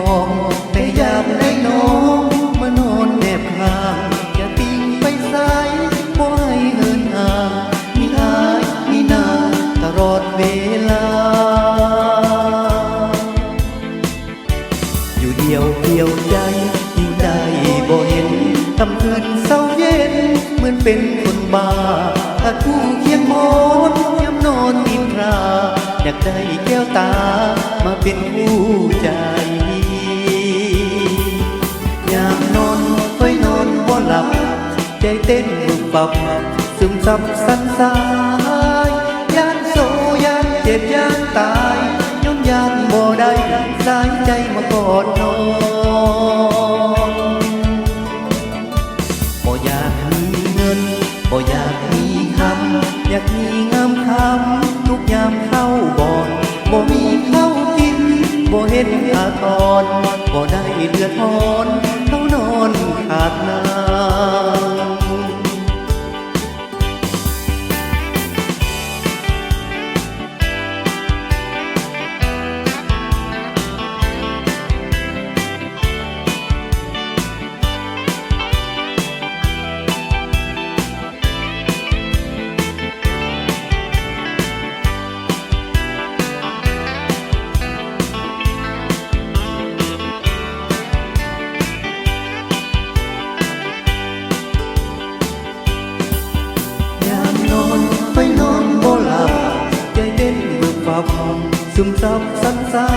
องแต่อยากได้น้องมานอนแนบข้างอย่าทิ้งไปสายบ่ให้เหินห่างมีอายมีนางตลอดเวลาอยู่เดียวเดียวใจยิ่งได้บ่เห็นค่ำคืนเศร้าเย็นเหมือนเป็นคนบ้าถ้าคู่เคียงหมอนย้ำนอนนินทราอยากได้แก้วตามาเป็นคู่ใจยามนอนค่อยนอนบ่หลับใจเต้นบุบบับซึมซับสันสายยานโซยานเจ็บยานตายย้อนยานบ่ได้สายใจมากอดนอนบ่อยากมีเงินบ่อยากมีคำอยากมีงามคำทุกยามเข้าบ่อนบ่มีเข้ากินบ่เห็นอาทรบ่ได้เดือดร้อนเขานอนขาดน้ำไปนอนบ่หลับใจเต้นเบิกฝับซึมซับสันสา